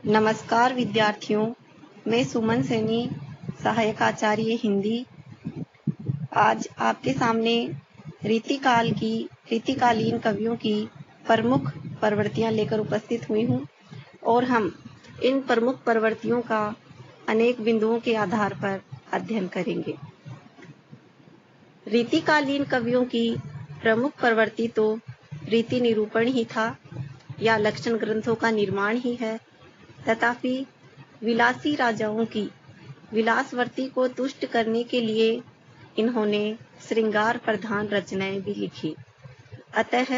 नमस्कार विद्यार्थियों, मैं सुमन सैनी, सहायक आचार्य हिंदी, आज आपके सामने रीतिकालीन कवियों की प्रमुख प्रवृत्तियां लेकर उपस्थित हुई हूं और हम इन प्रमुख प्रवृत्तियों का अनेक बिंदुओं के आधार पर अध्ययन करेंगे। रीतिकालीन कवियों की प्रमुख प्रवृत्ति तो रीति निरूपण ही था या लक्षण ग्रंथों का निर्माण ही है। तथापि विलासी राजाओं की विलासवर्ती को तुष्ट करने के लिए इन्होंने श्रृंगार प्रधान रचनाएं भी लिखी। अतः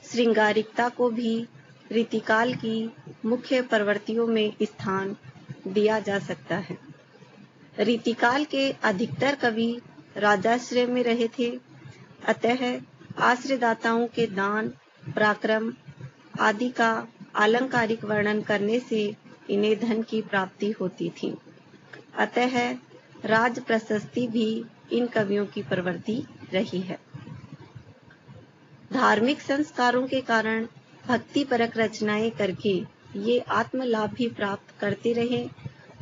श्रृंगारिकता को भी रीतिकाल की मुख्य प्रवृत्तियों में स्थान दिया जा सकता है। रीतिकाल के अधिकतर कवि राजाश्रय में रहे थे, अतः आश्रयदाताओं के दान, पराक्रम आदि का आलंकारिक वर्णन करने से इन्हें धन की प्राप्ति होती थी। अतः राज प्रशस्ति भी इन कवियों की प्रवृत्ति रही है। धार्मिक संस्कारों के कारण भक्तिपरक रचनाएं करके ये आत्मलाभ भी प्राप्त करते रहे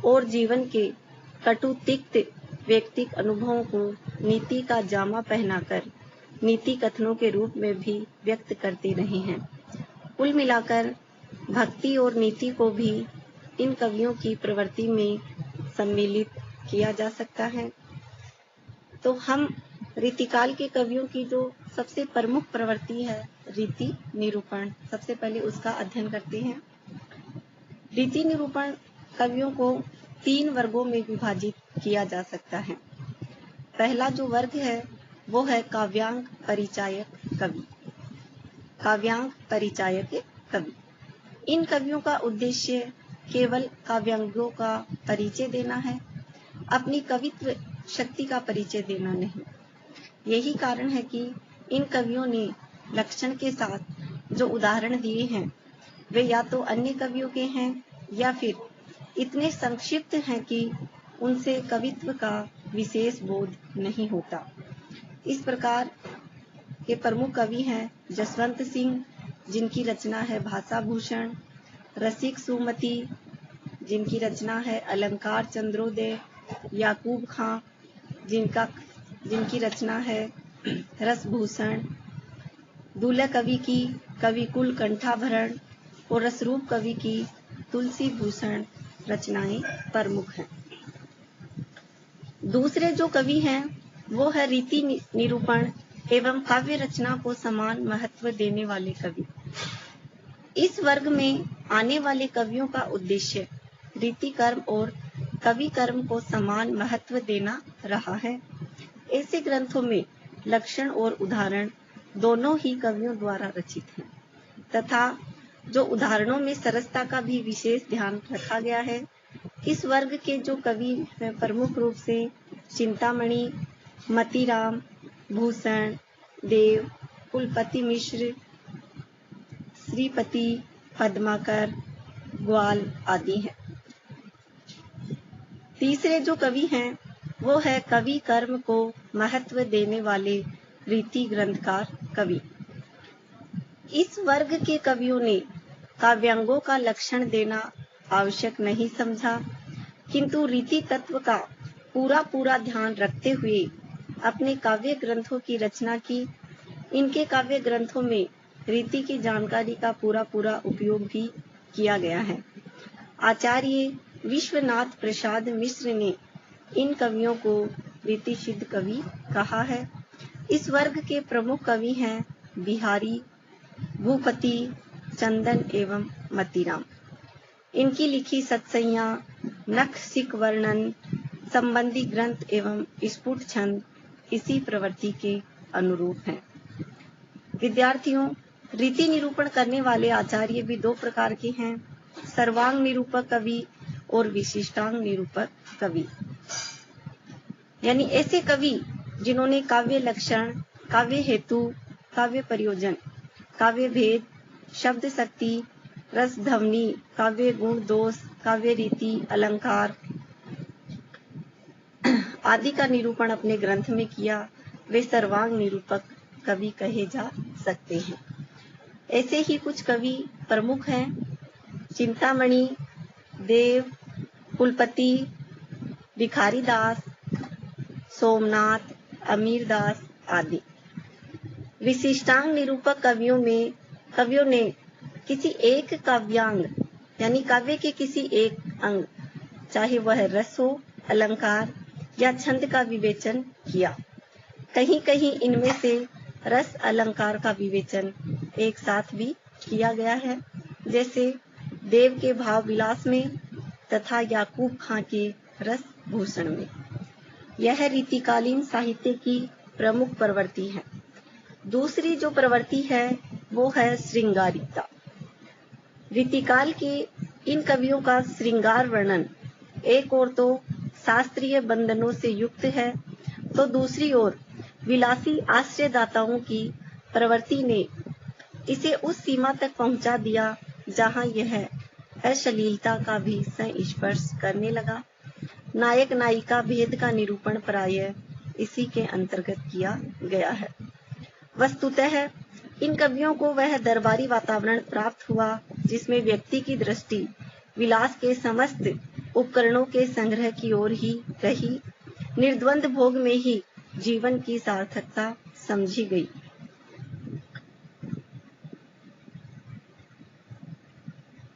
और जीवन के कटु तिक्त व्यक्तिक अनुभवों को नीति का जामा पहनाकर नीति कथनों के रूप में भी व्यक्त करते रहे हैं। कुल मिलाकर भक्ति और नीति को भी इन कवियों की प्रवृत्ति में सम्मिलित किया जा सकता है। तो हम रीतिकाल के कवियों की जो सबसे प्रमुख प्रवृत्ति है रीति निरूपण, सबसे पहले उसका अध्ययन करते हैं। रीति निरूपण कवियों को 3 वर्गों में विभाजित किया जा सकता है। पहला जो वर्ग है वो है काव्यांग परिचायक कवि। काव्यांग परिचायक कवि, इन कवियों का उद्देश्य केवल काव्यांगों का परिचय देना है, अपनी कवित्व शक्ति का परिचय देना नहीं। यही कारण है कि इन कवियों ने लक्षण के साथ जो उदाहरण दिए हैं वे या तो अन्य कवियों के हैं या फिर इतने संक्षिप्त हैं कि उनसे कवित्व का विशेष बोध नहीं होता। इस प्रकार के प्रमुख कवि हैं जसवंत सिंह, जिनकी रचना है भाषा भूषण, रसिक सुमति, जिनकी रचना है अलंकार चंद्रोदय, याकूब खां, जिनकी रचना है रसभूषण, दूल्हा कवि की कविकुल कंठाभरण और रसरूप कवि की तुलसी भूषण रचनाएं प्रमुख हैं। दूसरे जो कवि हैं वो है रीति निरूपण एवं काव्य रचना को समान महत्व देने वाले कवि। इस वर्ग में आने वाले कवियों का उद्देश्य रीति कर्म और कवि कर्म को समान महत्व देना रहा है। ऐसे ग्रंथों में लक्षण और उदाहरण दोनों ही कवियों द्वारा रचित हैं तथा जो उदाहरणों में सरसता का भी विशेष ध्यान रखा गया है। इस वर्ग के जो कवि हैं प्रमुख रूप से चिंतामणि, मतीराम, भूषण देव, कुलपति मिश्र, श्रीपति, पद्माकर, ग्वाल आदि हैं। तीसरे जो कवि हैं वो है कवि कर्म को महत्व देने वाले रीति ग्रंथकार कवि। इस वर्ग के कवियों ने काव्यांगों का लक्षण देना आवश्यक नहीं समझा, किंतु रीति तत्व का पूरा ध्यान रखते हुए अपने काव्य ग्रंथों की रचना की। इनके काव्य ग्रंथों में रीति की जानकारी का पूरा उपयोग भी किया गया है। आचार्य विश्वनाथ प्रसाद मिश्र ने इन कवियों को रीति सिद्ध कवि कहा है। इस वर्ग के प्रमुख कवि हैं बिहारी, भूपति, चंदन एवं मतीराम। इनकी लिखी सतसैया, नख सिक वर्णन संबंधी ग्रंथ एवं स्फुट छंद इसी प्रवृत्ति के अनुरूप हैं। विद्यार्थियों, रीति निरूपण करने वाले आचार्य भी 2 प्रकार के हैं, सर्वांग निरूपक कवि और विशिष्टांग निरूपक कवि। यानी ऐसे कवि जिन्होंने काव्य लक्षण, काव्य हेतु, काव्य प्रयोजन, काव्य भेद, शब्द शक्ति, रस ध्वनि, काव्य गुण दोष, काव्य रीति, अलंकार आदि का निरूपण अपने ग्रंथ में किया, वे सर्वांग निरूपक कवि कहे जा सकते हैं। ऐसे ही कुछ कवि प्रमुख हैं चिंतामणि, देव, कुलपति, भिखारी दास, सोमनाथ, अमीर दास आदि। विशिष्टांग निरूपक कवियों ने किसी एक काव्यांग यानी काव्य के किसी एक अंग, चाहे वह रस हो, अलंकार या छंद का विवेचन किया। कहीं कहीं इनमें से रस अलंकार का विवेचन एक साथ भी किया गया है, जैसे देव के भाव विलास में तथा याकूब खां के रस भूषण में। यह रीतिकालीन साहित्य की प्रमुख प्रवृत्ति है। दूसरी जो प्रवृत्ति है वो है श्रृंगारिकता। रीतिकाल के इन कवियों का श्रृंगार वर्णन एक ओर तो शास्त्रीय बंधनों से युक्त है, तो दूसरी ओर विलासी आश्रयदाताओं की प्रवृत्ति ने इसे उस सीमा तक पहुंचा दिया जहां यह अश्लीलता का भी संस्पर्श करने लगा। नायक नायिका भेद का निरूपण प्रायः इसी के अंतर्गत किया गया है। वस्तुतः इन कवियों को वह दरबारी वातावरण प्राप्त हुआ जिसमें व्यक्ति की दृष्टि विलास के समस्त उपकरणों के संग्रह की ओर ही रही। निर्द्वंद भोग में ही जीवन की सार्थकता समझी गई।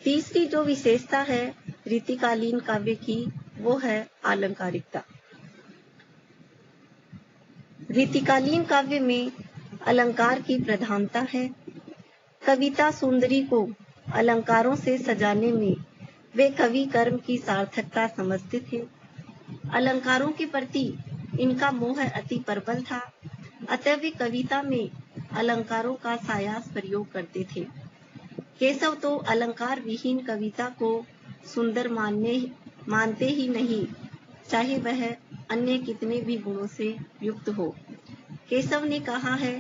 तीसरी जो विशेषता है रीतिकालीन काव्य की वो है अलंकारिकता। रीतिकालीन काव्य में अलंकार की प्रधानता है। कविता सुंदरी को अलंकारों से सजाने में वे कवि कर्म की सार्थकता समझते थे। अलंकारों के प्रति इनका मोह अति प्रबल था, अतः वे कविता में अलंकारों का सायास प्रयोग करते थे। केशव तो अलंकार विहीन कविता को सुंदर मानते ही नहीं, चाहे वह अन्य कितने भी गुणों से युक्त हो। केशव ने कहा है,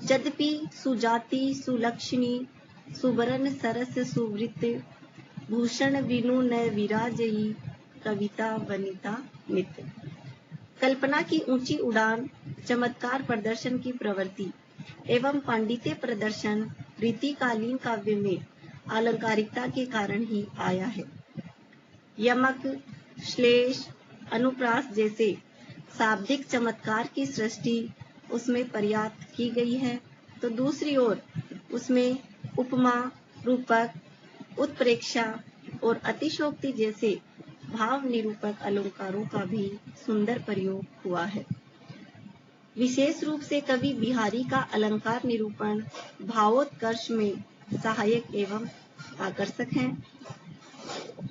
यद्यपि सुजाति सुलक्षणी सुबरन सरस सुवृत भूषण विनु न विराजई कविता वनिता नित्य। कल्पना की ऊंची उड़ान, चमत्कार प्रदर्शन की प्रवृत्ति एवं पांडित्य प्रदर्शन रीतिकालीन काव्य में अलंकारिकता के कारण ही आया है। यमक, श्लेष, अनुप्रास जैसे शाब्दिक चमत्कार की सृष्टि उसमें पर्याप्त की गई है, तो दूसरी ओर उसमें उपमा, रूपक, उत्प्रेक्षा और अतिशोक्ति जैसे भाव निरूपक अलंकारों का भी सुंदर प्रयोग हुआ है। विशेष रूप से कवि बिहारी का अलंकार निरूपण भावोत्कर्ष में सहायक एवं आकर्षक है।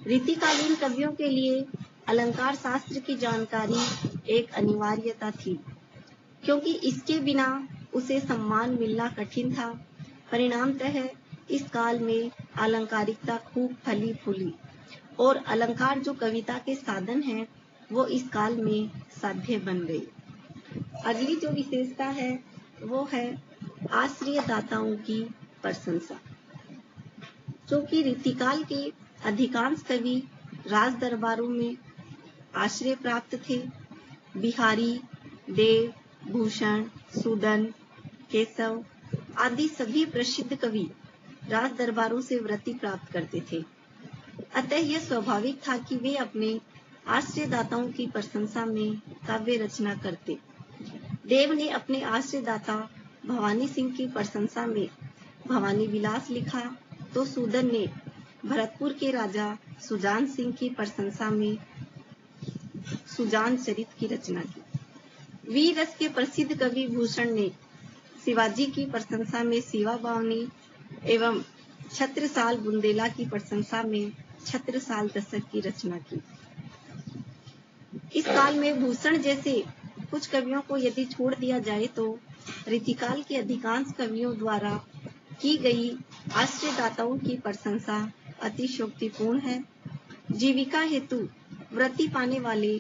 रीतिकालीन कवियों के लिए अलंकार शास्त्र की जानकारी एक अनिवार्यता थी, क्योंकि इसके बिना उसे सम्मान मिलना कठिन था। परिणामतः इस काल में अलंकारिकता खूब फली फूली और अलंकार जो कविता के साधन हैं वो इस काल में साध्य बन गई। अगली जो विशेषता है वो है आश्रयदाताओं की प्रशंसा। क्योंकि रीतिकाल के अधिकांश कवि राज दरबारों में आश्रय प्राप्त थे। बिहारी, देव, भूषण, सूदन, केशव आदि सभी प्रसिद्ध कवि राज दरबारों से वृत्ति प्राप्त करते थे। अतः यह स्वाभाविक था कि वे अपने आश्रयदाताओं की प्रशंसा में काव्य रचना करते। देव ने अपने आश्रयदाता भवानी सिंह की प्रशंसा में भवानी विलास लिखा, तो सूदन ने भरतपुर के राजा सुजान सिंह की प्रशंसा में सुजान चरित की रचना की। वीर रस के प्रसिद्ध कवि भूषण ने शिवाजी की प्रशंसा में शिवा बावनी एवं छत्रसाल बुंदेला की प्रशंसा में छत्रसाल दशक की रचना की। इस काल में भूषण जैसे कुछ कवियों को यदि छोड़ दिया जाए तो रीतिकाल के अधिकांश कवियों द्वारा की गई आश्रयदाताओं की प्रशंसा अतिशयोक्तिपूर्ण है। जीविका हेतु वृत्ति पाने वाले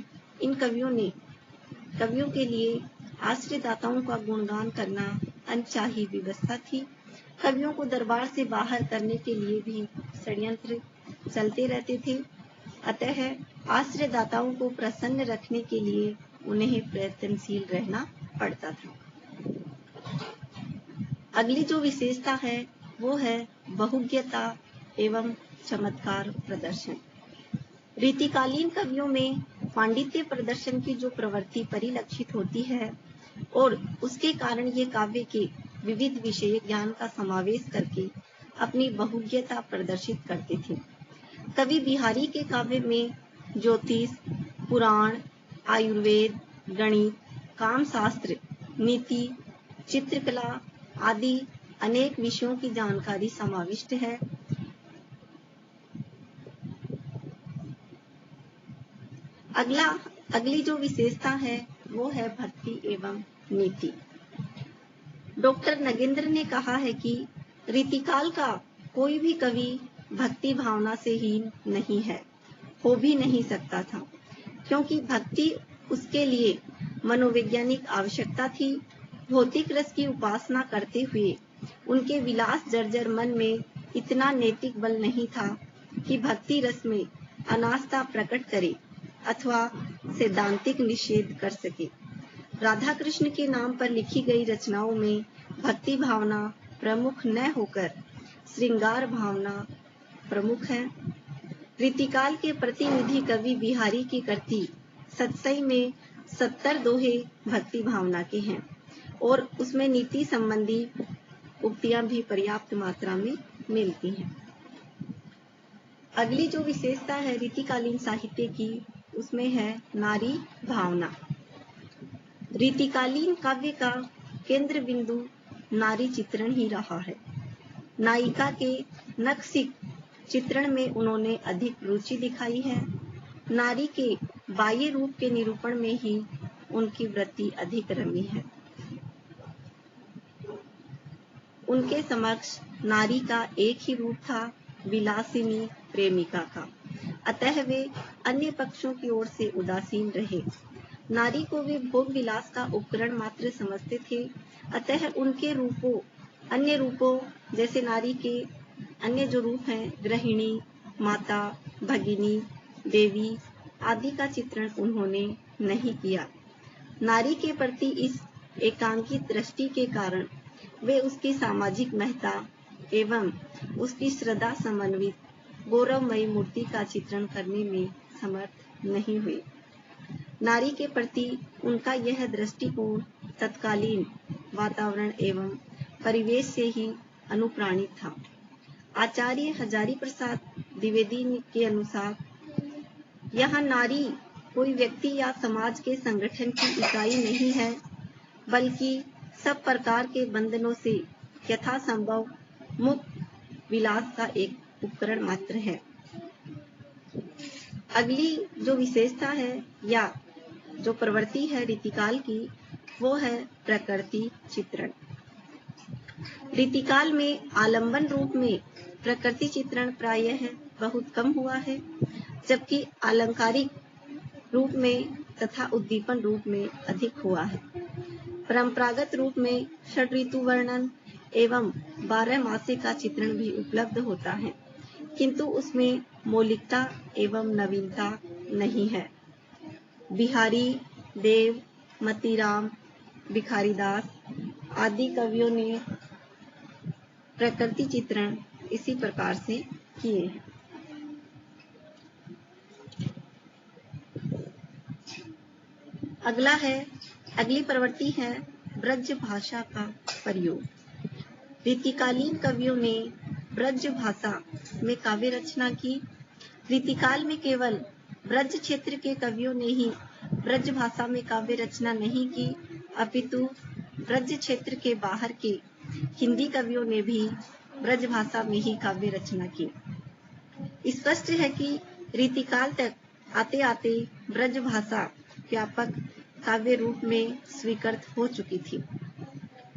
इन कवियों के लिए आश्रयदाताओं का गुणगान करना अनचाही व्यवस्था थी। कवियों को दरबार से बाहर करने के लिए भी षड्यंत्र चलते रहते थे। अतः आश्रयदाताओं को प्रसन्न रखने के लिए उन्हें प्रयत्नशील रहना पड़ता था। अगली जो विशेषता है वो है बहुज्ञता एवं चमत्कार प्रदर्शन। रीतिकालीन कवियों में पांडित्य प्रदर्शन की जो प्रवृत्ति परिलक्षित होती है और उसके कारण ये काव्य के विविध विषय ज्ञान का समावेश करके अपनी बहुज्ञता प्रदर्शित करते थे। कवि बिहारी के काव्य में ज्योतिष, पुराण, आयुर्वेद, गणित, कामशास्त्र, नीति, चित्रकला आदि अनेक विषयों की जानकारी समाविष्ट है। अगली जो विशेषता है वो है भक्ति एवं नीति। डॉक्टर नगेंद्र ने कहा है कि रीतिकाल का कोई भी कवि भक्ति भावना से हीन नहीं है, हो भी नहीं सकता था, क्योंकि भक्ति उसके लिए मनोवैज्ञानिक आवश्यकता थी। भौतिक रस की उपासना करते हुए उनके विलास जर्जर मन में इतना नैतिक बल नहीं था कि भक्ति रस में अनास्था प्रकट करे अथवा सैद्धांतिक निषेध कर सके। राधा कृष्ण के नाम पर लिखी गई रचनाओं में भक्ति भावना प्रमुख न होकर श्रृंगार भावना प्रमुख है। रीतिकाल के प्रतिनिधि कवि बिहारी की कृति सतसई में 70 दोहे भक्ति भावना के हैं और उसमें नीति संबंधी उक्तियां भी पर्याप्त मात्रा में मिलती हैं। अगली जो विशेषता है रीतिकालीन साहित्य की, उसमें है नारी भावना। रीतिकालीन काव्य का केंद्र बिंदु नारी चित्रण ही रहा है। नायिका के नक्सिक चित्रण में उन्होंने अधिक रुचि दिखाई है। नारी के बाह्य रूप के निरूपण में ही उनकी वृत्ति अधिक रमी है। उनके समक्ष नारी का एक ही रूप था, विलासिनी प्रेमिका का, अतः वे अन्य पक्षों की ओर से उदासीन रहे। नारी को वे भोग विलास का उपकरण मात्र समझते थे, अतः उनके रूपों, अन्य रूपों जैसे नारी के अन्य जो रूप हैं, गृहिणी, माता, भगिनी, देवी आदि का चित्रण उन्होंने नहीं किया। नारी के प्रति इस एकांकित दृष्टि के कारण वे उसकी सामाजिक महत्ता एवं उसकी श्रद्धा समन्वित गौरवमयी मूर्ति का चित्रण करने में समर्थ नहीं हुए। नारी के प्रति उनका यह दृष्टिकोण तत्कालीन वातावरण एवं परिवेश से ही अनुप्राणित था। आचार्य हजारी प्रसाद द्विवेदी के अनुसार यह नारी कोई व्यक्ति या समाज के संगठन की इकाई नहीं है, बल्कि सब प्रकार के बंधनों से यथासंभव मुक्त विलास का एक उपकरण मात्र है। अगली जो विशेषता है या जो प्रवृत्ति है रीतिकाल की, वो है प्रकृति चित्रण। रीतिकाल में आलंबन रूप में प्रकृति चित्रण प्रायः बहुत कम हुआ है, जबकि अलंकारिक रूप में तथा उद्दीपन रूप में अधिक हुआ है। परंपरागत रूप में षड ऋतु वर्णन एवं 12 मासे का चित्रण भी उपलब्ध होता है, किंतु उसमें मौलिकता एवं नवीनता नहीं है। बिहारी, देव, मतीराम, भिखारीदास आदि कवियों ने प्रकृति चित्रण इसी प्रकार से किए हैं। अगली प्रवृत्ति है ब्रज भाषा का प्रयोग। रीतिकालीन कवियों ने ब्रज भाषा में काव्य रचना की। रीतिकाल में केवल ब्रज क्षेत्र के कवियों ने ही ब्रज भाषा में काव्य रचना नहीं की, अपितु ब्रज क्षेत्र के बाहर के हिंदी कवियों ने भी ब्रज भाषा में ही काव्य रचना की। स्पष्ट है कि रीतिकाल तक आते आते ब्रज भाषा व्यापक काव्य रूप में स्वीकृत हो चुकी थी।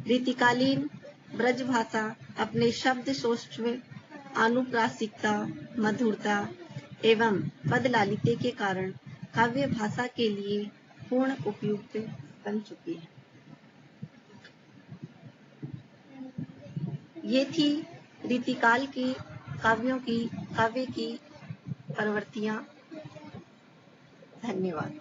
रीतिकालीन ब्रज भाषा अपने शब्द सौष्ठव, आनुप्रासिकता, मधुरता एवं पद लालित्य के कारण काव्य भाषा के लिए पूर्ण उपयुक्त बन चुकी है। ये थी रीतिकाल की काव्य की प्रवृत्तियां। धन्यवाद।